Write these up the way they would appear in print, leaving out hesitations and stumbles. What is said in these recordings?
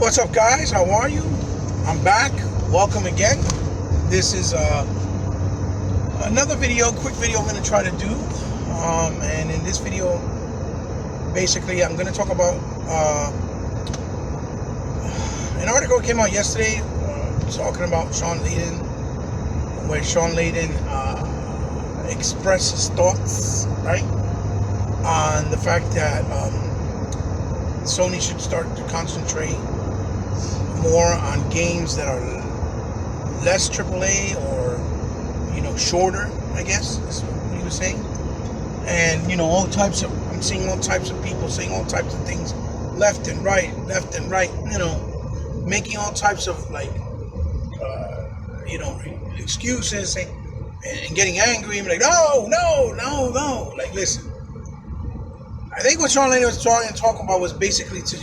What's up, guys? How are you? I'm back. Welcome again. This is another video, quick video I'm going to try to do. And in this video, basically, I'm going to talk about an article that came out yesterday talking about Shaun Layden, where Shaun Layden expressed his thoughts, right, on the fact that Sony should start to concentrate more on games that are less AAA or, shorter, I guess is what he was saying. And, I'm seeing all types of people saying all types of things left and right, making all types of excuses and getting angry and like, no. Like, listen, I think what Shaun Layden was trying to talk about was basically to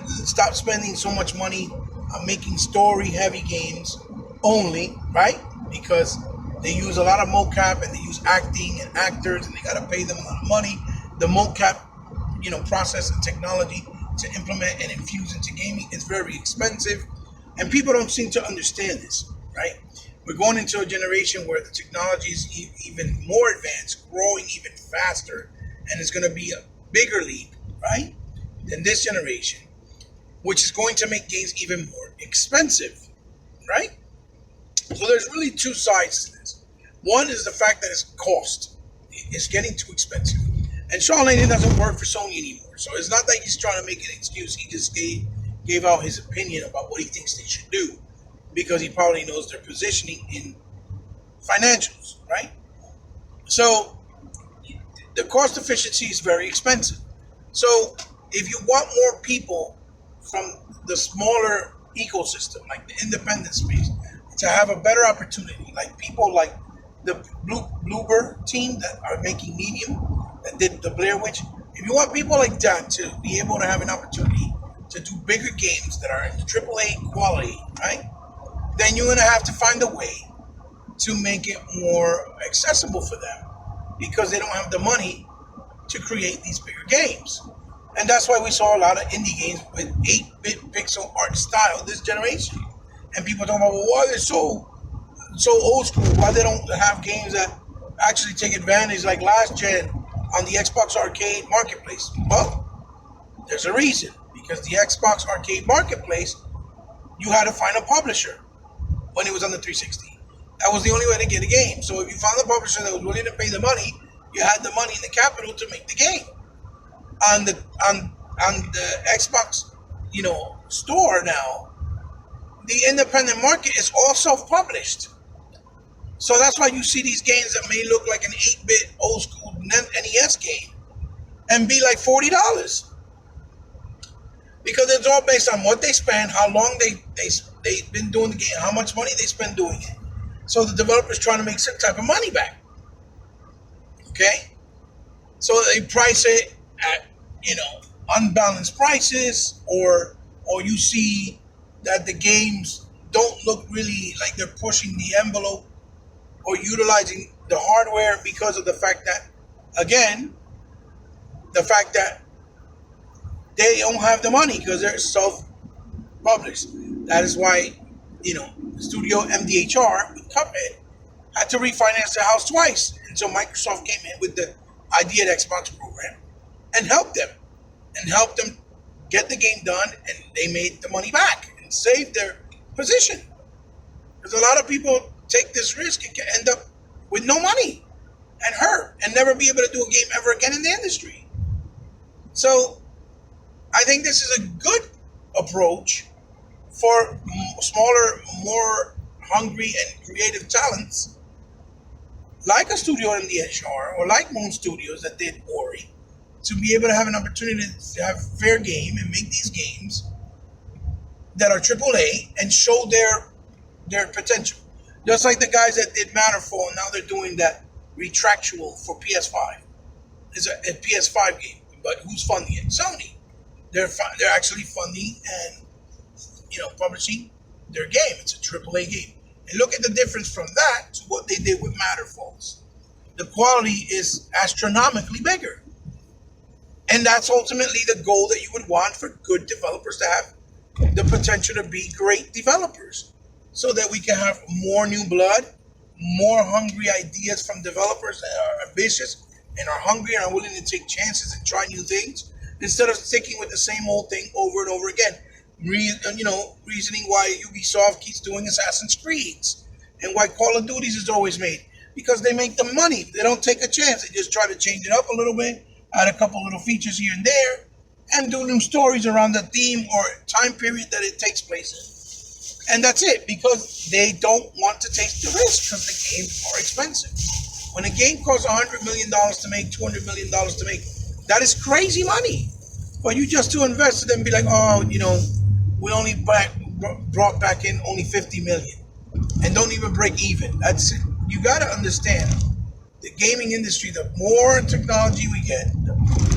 stop spending so much money on making story-heavy games only, right? Because they use a lot of mocap and they use acting and actors and they got to pay them a lot of money. The mocap, process and technology to implement and infuse into gaming is very expensive, and people don't seem to understand this, right? We're going into a generation where the technology is even more advanced, growing even faster, and it's going to be a bigger leap, right, than this generation, which is going to make games even more expensive, right? So there's really two sides to this. One is the fact that it's cost. It's getting too expensive. And Shaun Layden doesn't work for Sony anymore. So it's not like he's trying to make an excuse. He just gave out his opinion about what he thinks they should do, because he probably knows their positioning in financials, right? So the cost efficiency is very expensive. So if you want more people from the smaller ecosystem, like the independent space, to have a better opportunity, like people like the Bloober team that are making Medium, that did the Blair Witch, if you want people like that to be able to have an opportunity to do bigger games that are in the AAA quality, right, then you're going to have to find a way to make it more accessible for them, because they don't have the money to create these bigger games. And that's why we saw a lot of indie games with 8-bit pixel art style this generation. And people talking about, well, why they're so old school, why they don't have games that actually take advantage like last gen on the Xbox Arcade Marketplace. Well, there's a reason. Because the Xbox Arcade Marketplace, you had to find a publisher when it was on the 360. That was the only way to get a game. So if you found a publisher that was willing to pay the money, you had the money and the capital to make the game. On the Xbox, store now, the independent market is all self-published. So that's why you see these games that may look like an 8-bit old school NES game and be like $40. Because it's all based on what they spend, how long they've been doing the game, how much money they spend doing it. So the developer's trying to make some type of money back. Okay? So they price it at, unbalanced prices, or you see that the games don't look really like they're pushing the envelope or utilizing the hardware, because of the fact that, again, they don't have the money because they're self-published. That is why, Studio MDHR with Cuphead had to refinance their house twice. And so Microsoft came in with the Idea Xbox program and helped them get the game done, and they made the money back and saved their position. Because a lot of people take this risk and can end up with no money and hurt and never be able to do a game ever again in the industry. So I think this is a good approach for smaller, more hungry and creative talents like a Studio MDHR or like Moon Studios that did Ori, to be able to have an opportunity to have fair game and make these games that are AAA and show their potential. Just like the guys that did Matterfall, now they're doing that Retractual for PS5. It's a PS5 game, but who's funding it? Sony. They're actually funding and publishing their game. It's a AAA game. And look at the difference from that to what they did with Matterfalls. The quality is astronomically bigger. And that's ultimately the goal that you would want for good developers to have the potential to be great developers so that we can have more new blood, more hungry ideas from developers that are ambitious and are hungry and are willing to take chances and try new things instead of sticking with the same old thing over and over again. Reasoning why Ubisoft keeps doing Assassin's Creeds and why Call of Duties is always made because they make the money. They don't take a chance. They just try to change it up a little bit, add a couple little features here and there, and do new stories around the theme or time period that it takes place in. And that's it, because they don't want to take the risk because the games are expensive. When a game costs $100 million to make, $200 million to make, that is crazy money. But you just to invest it and be like, oh, we only brought back in only 50 million and don't even break even. That's it. You got to understand the gaming industry, the more technology we get,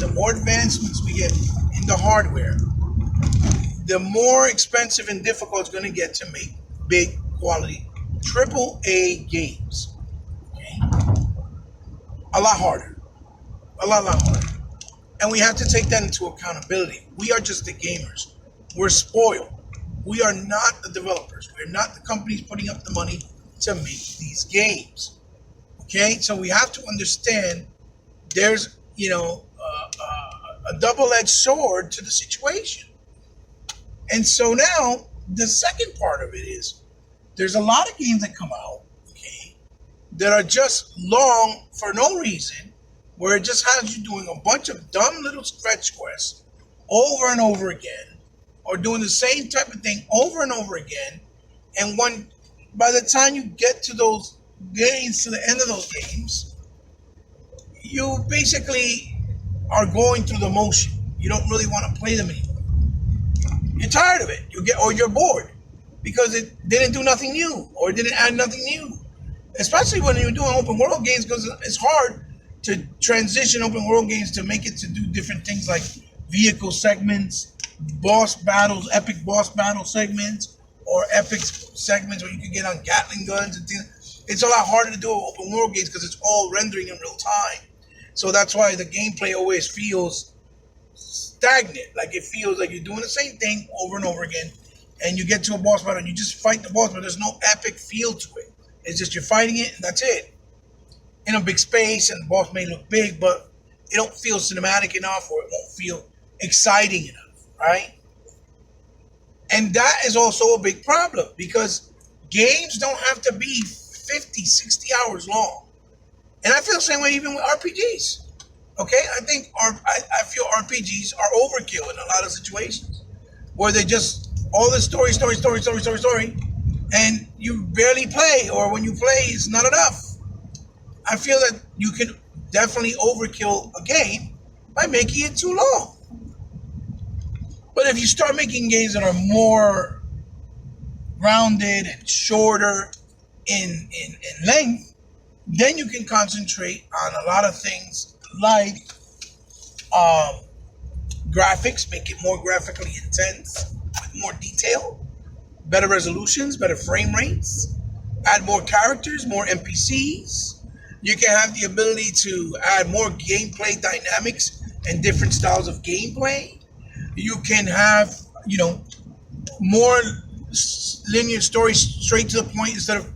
the more advancements we get in the hardware, the more expensive and difficult it's going to get to make big quality AAA games. Okay? A lot harder. A lot harder. And we have to take that into accountability. We are just the gamers. We're spoiled. We are not the developers. We're not the companies putting up the money to make these games. Okay? So we have to understand there's, a double-edged sword to the situation. And so now, the second part of it is, there's a lot of games that come out, okay, that are just long for no reason, where it just has you doing a bunch of dumb little stretch quests over and over again, or doing the same type of thing over and over again, and by the time you get to those games, to the end of those games, you basically are going through the motion. You don't really want to play them anymore. You're tired of it. Or you're bored because it didn't do nothing new or it didn't add nothing new. Especially when you're doing open world games, because it's hard to transition open world games to make it to do different things like vehicle segments, boss battles, epic boss battle segments, or epic segments where you can get on Gatling guns and things. It's a lot harder to do open world games because it's all rendering in real time. So that's why the gameplay always feels stagnant. Like it feels like you're doing the same thing over and over again. And you get to a boss battle and you just fight the boss, but there's no epic feel to it. It's just you're fighting it and that's it. In a big space, and the boss may look big, but it don't feel cinematic enough, or it won't feel exciting enough, right? And that is also a big problem because games don't have to be 50, 60 hours long. And I feel the same way even with RPGs. Okay, I feel RPGs are overkill in a lot of situations where they just all this story, and you barely play, or when you play, it's not enough. I feel that you can definitely overkill a game by making it too long. But if you start making games that are more rounded and shorter in length, then you can concentrate on a lot of things like graphics, make it more graphically intense, with more detail, better resolutions, better frame rates, add more characters, more NPCs. You can have the ability to add more gameplay dynamics and different styles of gameplay. You can have, more linear stories straight to the point instead of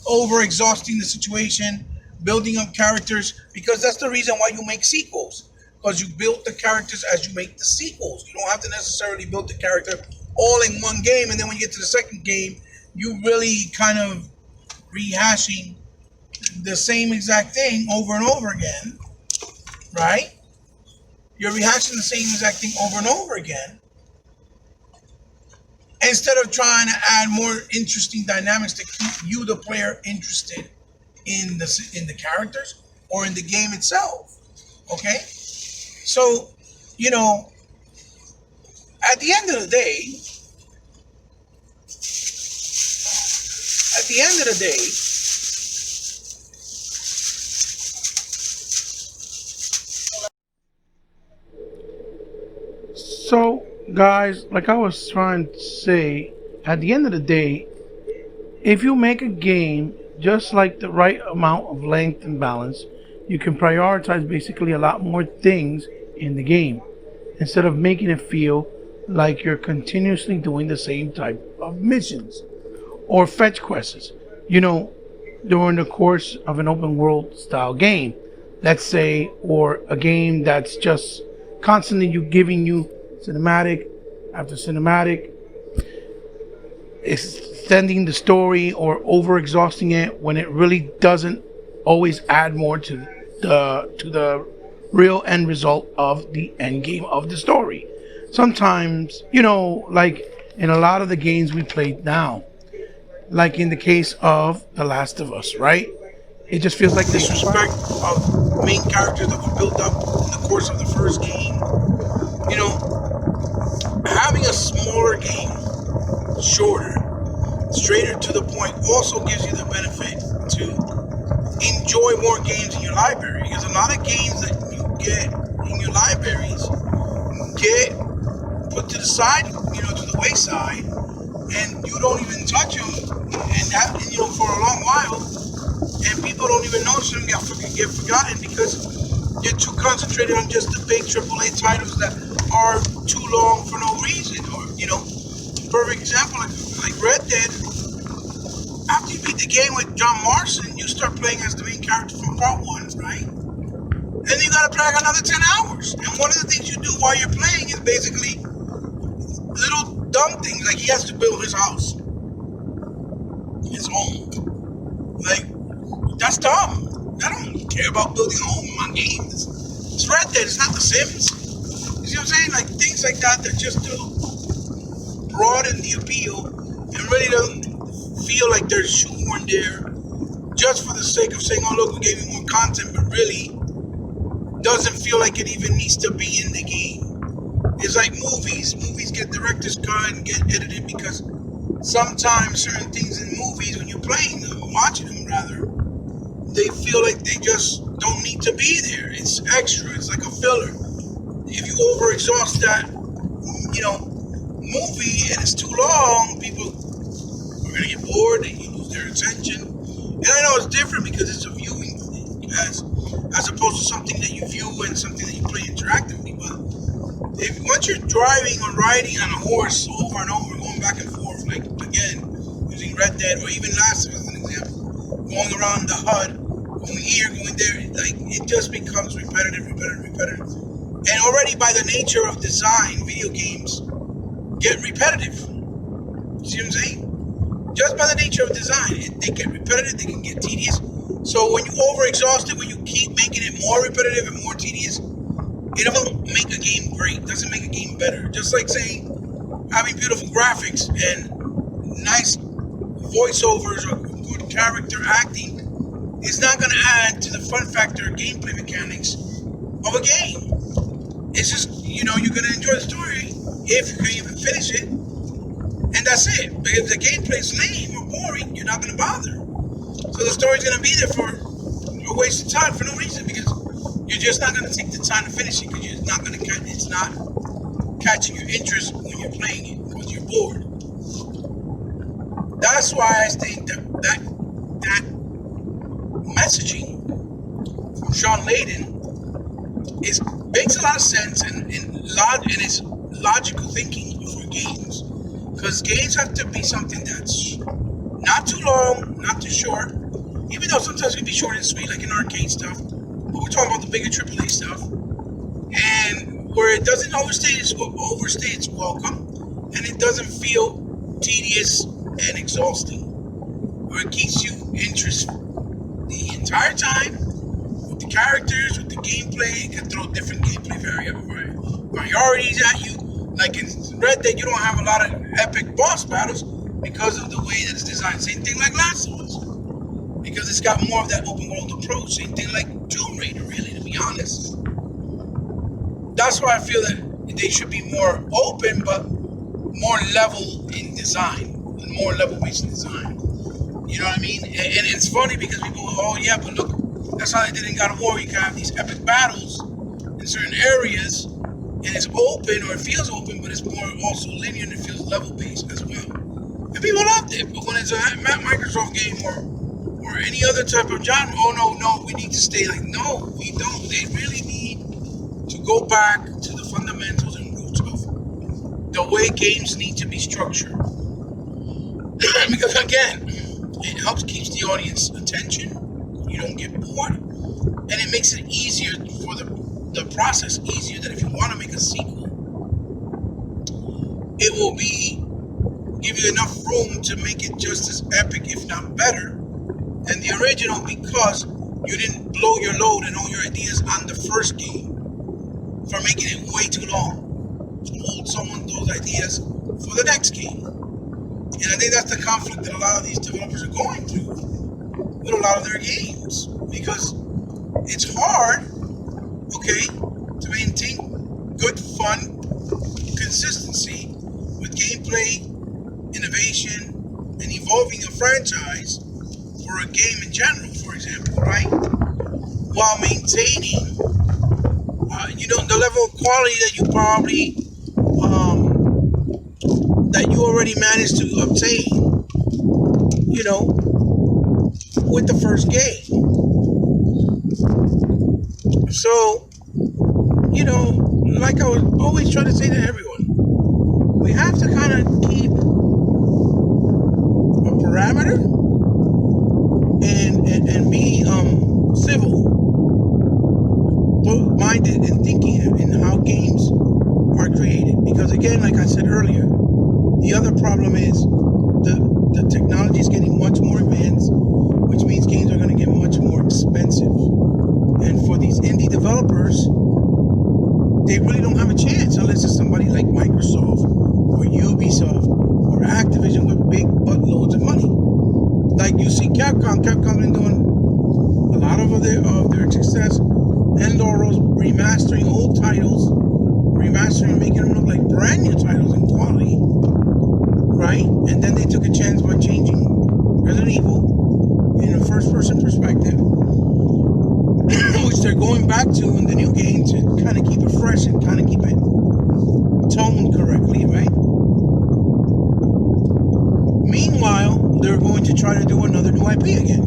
over exhausting the situation, building up characters, because that's the reason why you make sequels, because you build the characters as you make the sequels. You don't have to necessarily build the character all in one game, and then when you get to the second game, you really kind of rehashing the same exact thing over and over again, right? You're rehashing the same exact thing over and over again, instead of trying to add more interesting dynamics to keep you, the player, interested in the characters or in the game itself. Okay, so at the end of the day, so guys, like I was trying to say, at the end of the day, if you make a game just like the right amount of length and balance, you can prioritize basically a lot more things in the game instead of making it feel like you're continuously doing the same type of missions or fetch quests. You know, during the course of an open world style game, let's say, or a game that's just constantly giving you cinematic after cinematic, extending the story or over exhausting it when it really doesn't always add more to the real end result of the end game of the story. Sometimes, like in a lot of the games we played now, like in the case of The Last of Us, right? It just feels like Disrespect of main characters that were built up in the course of the first game. You know, having a smaller game, shorter, straighter to the point, also gives you the benefit to enjoy more games in your library. Because a lot of games that you get in your libraries get put to the side, to the wayside, and you don't even touch them, and that, for a long while, and people don't even notice them get forgotten because you're too concentrated on just the big AAA titles that are too long for no reason. Or, perfect example, like Red Dead. After you beat the game with John Marston, you start playing as the main character from part 1, right? Then you gotta play like another 10 hours. And one of the things you do while you're playing is basically little dumb things, like he has to build his house, his home. Like, that's dumb. I don't care about building a home in my game. It's Red Dead, it's not The Sims. You see what I'm saying? Like, things like that just to broaden the appeal and really don't feel like they're shoehorned there just for the sake of saying, oh look, we gave you more content, but really doesn't feel like it even needs to be in the game. It's like movies. Movies get director's cut and get edited because sometimes certain things in movies, when you're playing them, watching them rather, they feel like they just don't need to be there. It's extra. It's like a filler. If you overexhaust that, movie and it's too long, people are gonna get bored. They lose their attention. And I know it's different because it's a viewing thing, as opposed to something that you view and something that you play interactively. But once you're driving or riding on a horse over and over, going back and forth, like again, using Red Dead or even Last of Us as an example, going around the HUD, going here, going there, like it just becomes repetitive. And already by the nature of design, video games get repetitive. You see what I'm saying? Just by the nature of design, they get repetitive, they can get tedious. So when you overexhaust it, when you keep making it more repetitive and more tedious, it doesn't make a game great. It doesn't make a game better. Just like saying having beautiful graphics and nice voiceovers or good character acting is not going to add to the fun factor gameplay mechanics of a game. It's just, you're going to enjoy the story if you can even finish it, and that's it. But if the gameplay is lame or boring, you're not going to bother. So the story's going to be there for a waste of time for no reason, because you're just not going to take the time to finish it, because you're not going to catch. It's not catching your interest when you're playing it because you're bored. That's why I think that messaging from Shaun Layden makes a lot of sense and it's logical thinking for games, because games have to be something that's not too long, not too short, even though sometimes it can be short and sweet like in arcade stuff, but we're talking about the bigger AAA stuff, and where it doesn't overstay its welcome, and it doesn't feel tedious and exhausting, where it keeps you interested the entire time with the characters, with the gameplay. It can throw different gameplay priorities at you. Like in Red Dead, you don't have a lot of epic boss battles because of the way that it's designed. Same thing like Last of Us, because it's got more of that open world approach. Same thing like Tomb Raider, really, to be honest. That's why I feel that they should be more open, but more level in design, and more level based in design. You know what I mean? And it's funny because people go, oh yeah, but look, that's how they did in God of War. You can have these epic battles in certain areas, and it's open, or it feels open, but it's more also linear and it feels level based as well. And people loved it, but when it's a Microsoft game or any other type of genre, oh no, we need to stay like, no, we don't. They really need to go back to the fundamentals and roots of way games need to be structured. Because again, it helps keeps the audience attention. You don't get bored, and it makes it easier for the process easier. That if you want to make a sequel, it will give you enough room to make it just as epic, if not better, than the original, because you didn't blow your load and all your ideas on the first game for making it way too long. Hold someone those ideas for the next game. And I think that's the conflict that a lot of these developers are going through with a lot of their games, because it's hard, okay, to maintain good fun consistency with gameplay, innovation, and evolving a franchise for a game in general, for example, right? While maintaining, the level of quality that you probably that you already managed to obtain, with the first game. So, like I was always trying to say to everyone, we have to kind of keep a parameter and be civil minded and thinking in how games are created, because again, like I said earlier, the other problem is the technology is getting much more advanced, which means games are going to get much more expensive, and for these indie developers, they really don't have a chance unless it's somebody like Microsoft or Ubisoft or Activision with big buttloads of money. Like you see Capcom's been doing a lot of their success and laurels remastering old titles, making them look like brand new titles in quality, right? And then they took a chance by changing Resident Evil in a first-person perspective, which they're going back to in the new game to kind of keep it fresh and kind of keep it toned correctly, right? Meanwhile, they're going to try to do another new IP again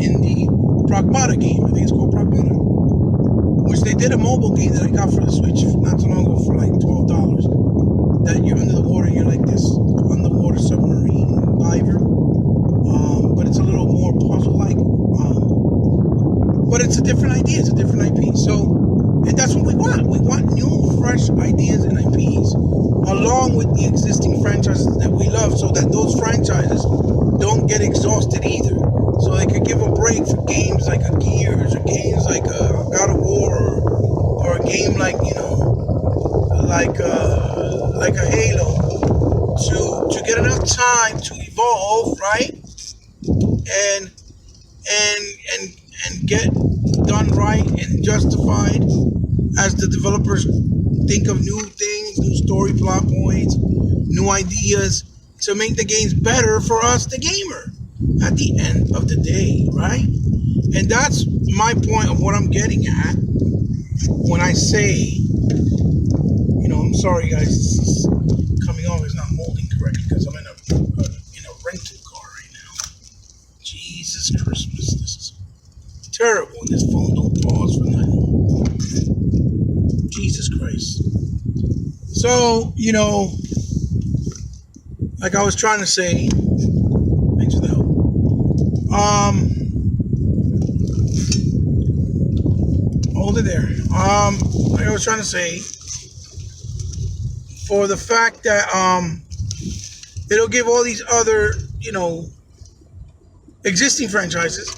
in the Pragmata game. I think it's called Pragmata, which they did a mobile game that I got for the Switch not so long ago for like $12. That you're under the water, you're like this underwater submarine diver, but it's a little more puzzle-like. But it's a different idea, it's a different IP. So, and that's what we want. We want new, fresh ideas and IPs, along with the existing franchises that we love, so that those franchises don't get exhausted either. So they could give a break for games like a Gears, or games like a God of War, or a game like, like a Halo, to get enough time to evolve, right? And get done right and justified as the developers think of new things, new story plot points, new ideas to make the games better for us, the gamer, at the end of the day, right? And that's my point of what I'm getting at when I say, I'm sorry guys, this is coming off, it's not molding correctly because I'm in a rental car right now. Jesus Christmas, this is terrible, and this phone don't pause for nothing. Jesus Christ. So, like I was trying to say, thanks for the help. Hold it there. Like I was trying to say, for the fact that it'll give all these other, existing franchises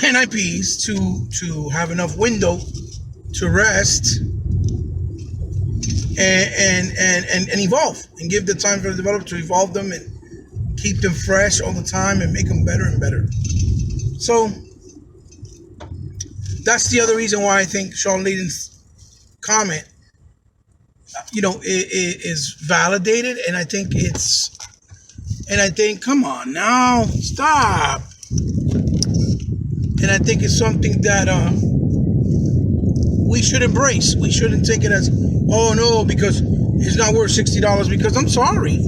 and IPs to have enough window to rest and evolve, and give the time for the developer to evolve them and keep them fresh all the time and make them better and better. So that's the other reason why I think Shaun Layden's comment, is validated, and I think come on now, stop. And I think it's something that we should embrace. We shouldn't take it as, oh no, because it's not worth $60. Because I'm sorry,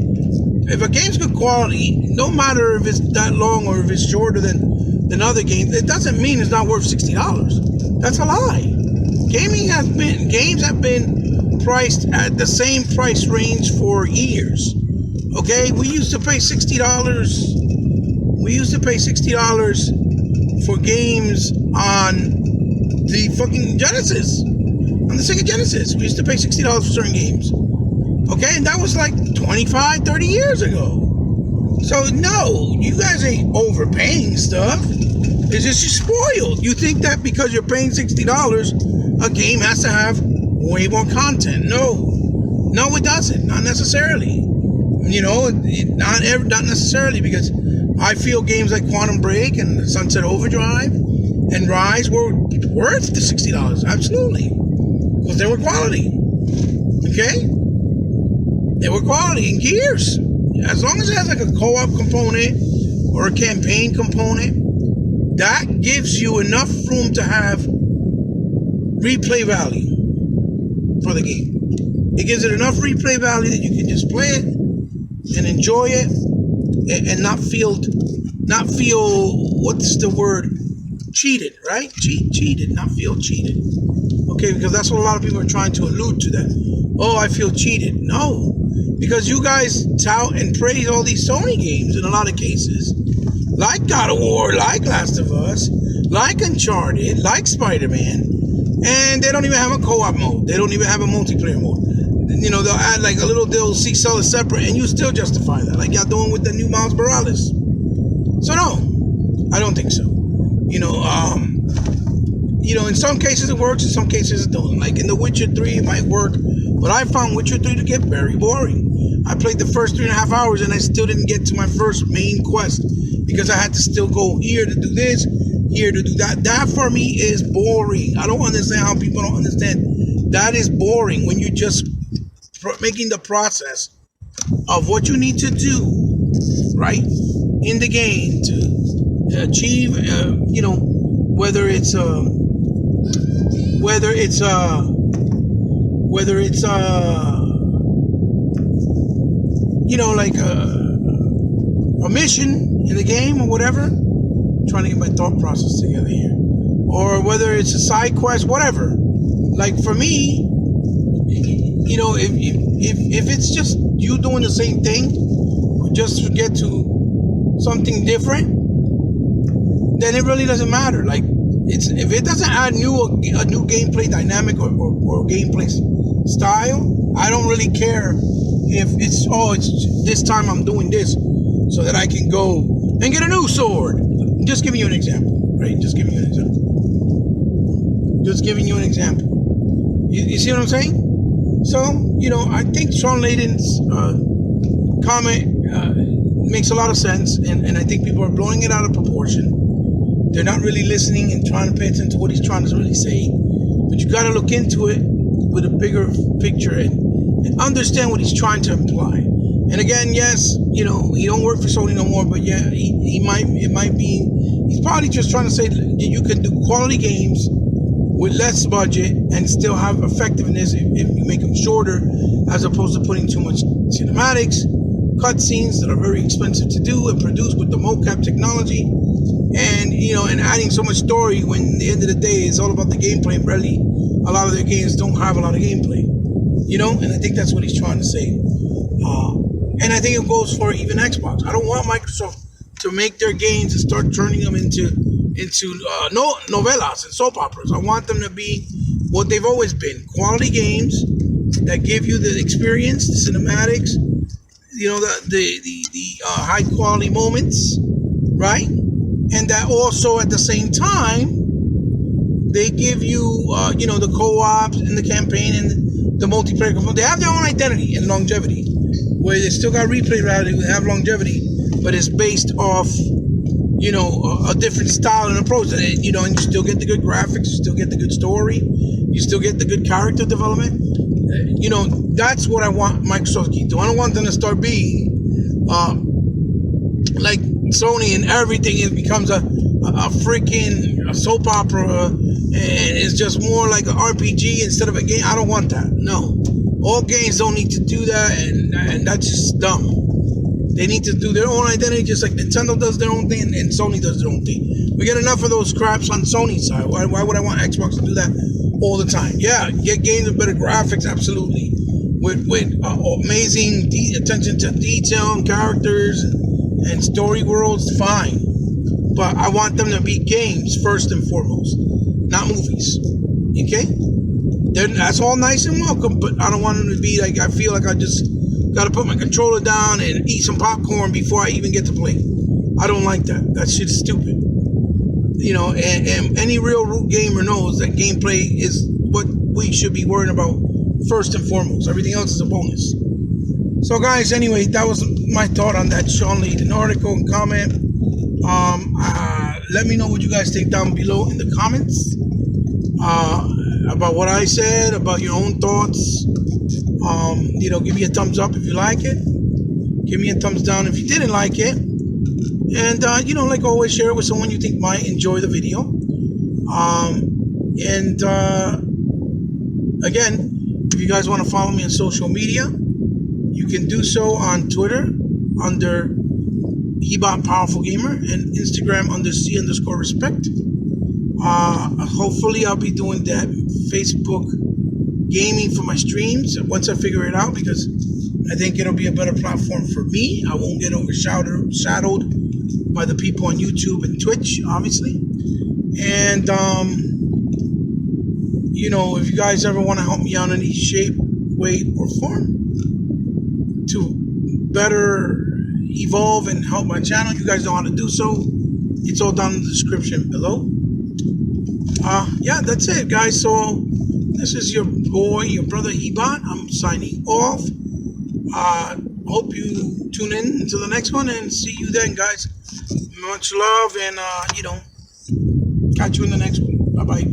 if a game's good quality, no matter if it's that long or if it's shorter than other games, it doesn't mean it's not worth $60. That's a lie. Games have been priced at the same price range for years. Okay, we used to pay $60. We used to pay $60 for games on the fucking Genesis, on the Sega Genesis. We used to pay $60 for certain games. Okay, and that was like 25, 30 years ago. So no, you guys ain't overpaying stuff. It's just you're spoiled. You think that because you're paying $60, a game has to have way more content. No, it doesn't. Not necessarily. Not necessarily, because I feel games like Quantum Break and Sunset Overdrive and Rise were worth the $60. Absolutely. Because they were quality. Okay? They were quality. And Gears, as long as it has like a co-op component or a campaign component, that gives you enough room to have replay value for the game. It gives it enough replay value that you can just play it and enjoy it and not feel what's the word? Cheated, right? Cheated, not feel cheated. Okay, because that's what a lot of people are trying to allude to, that. Oh, I feel cheated. No, because you guys tout and praise all these Sony games in a lot of cases, like God of War, like Last of Us, like Uncharted, like Spider-Man, and they don't even have a co-op mode. They don't even have a multiplayer mode. They'll add like a little DLC, sell it separate, and you still justify that, like y'all doing with the new Miles Morales. So no, I don't think so. In some cases it works, in some cases it don't. Like in The Witcher 3, it might work, but I found Witcher 3 to get very boring. I played the first 3.5 hours and I still didn't get to my first main quest because I had to still go here to do this, here to do that. That for me is boring. I don't understand how people don't understand. That is boring when you're just making the process of what you need to do, right, in the game to achieve, whether it's like a mission in the game or whatever. I'm trying to get my thought process together here. Or whether it's a side quest, whatever. Like for me, if it's just you doing the same thing, just to get to something different, then it really doesn't matter. Like if it doesn't add a new gameplay dynamic or gameplay style, I don't really care if it's this time I'm doing this so that I can go and get a new sword. Just giving you an example, right? Just giving you an example. You see what I'm saying? So, I think Shaun Layden's comment makes a lot of sense, and I think people are blowing it out of proportion. They're not really listening and trying to pay attention to what he's trying to really say. But you got to look into it with a bigger picture and understand what he's trying to imply. And again, yes, he don't work for Sony no more, but yeah, he's probably just trying to say that you can do quality games with less budget and still have effectiveness if you make them shorter, as opposed to putting too much cinematics, cutscenes that are very expensive to do and produce with the mocap technology, and adding so much story when at the end of the day it's all about the gameplay. And really, a lot of their games don't have a lot of gameplay, and I think that's what he's trying to say. And I think it goes for even Xbox. I don't want Microsoft to make their games and start turning them into novellas and soap operas. I want them to be what they've always been: quality games that give you the experience, the cinematics, the high quality moments, right? And that also at the same time they give you the co-ops and the campaign and the multiplayer component. They have their own identity and longevity, where they still got replay value, they have longevity, but it's based off a different style and approach. And you still get the good graphics, you still get the good story, you still get the good character development. That's what I want Microsoft to keep doing. I don't want them to start being like Sony, and everything becomes a freaking soap opera, and it's just more like an RPG instead of a game. I don't want that. No, all games don't need to do that, and that's just dumb. They need to do their own identity, just like Nintendo does their own thing and Sony does their own thing. We get enough of those craps on Sony's side. Why would I want Xbox to do that all the time. Yeah, get games with better graphics, absolutely. With amazing attention to detail and characters and story worlds, fine. But I want them to be games first and foremost, not movies. Okay? That's all nice and welcome, but I don't want them to be like, I feel like I just got to put my controller down and eat some popcorn before I even get to play. I don't like that. That shit's stupid. You know, and any real root gamer knows that gameplay is what we should be worrying about first and foremost. Everything else is a bonus. So, guys, anyway, that was my thought on that Shaun Layden article and comment. Let me know what you guys think down below in the comments about what I said, about your own thoughts. You know, give me a thumbs up if you like it. Give me a thumbs down if you didn't like it. And, you know, like always, share it with someone you think might enjoy the video. Again, if you guys want to follow me on social media, you can do so on Twitter under Ebot Powerful Gamer and Instagram under C_respect. Hopefully I'll be doing that Facebook gaming for my streams once I figure it out, because I think it'll be a better platform for me. I won't get overshadowed by the people on YouTube and Twitch, obviously. And you know, if you guys ever want to help me out in any shape, way, or form to better evolve and help my channel, you guys know how to do so. It's all down in the description below. Yeah, that's it, guys. So this is your boy, your brother Ebot. I'm signing off. Hope you tune in to the next one, and see you then, guys. Much love, and you know, catch you in the next one. Bye bye.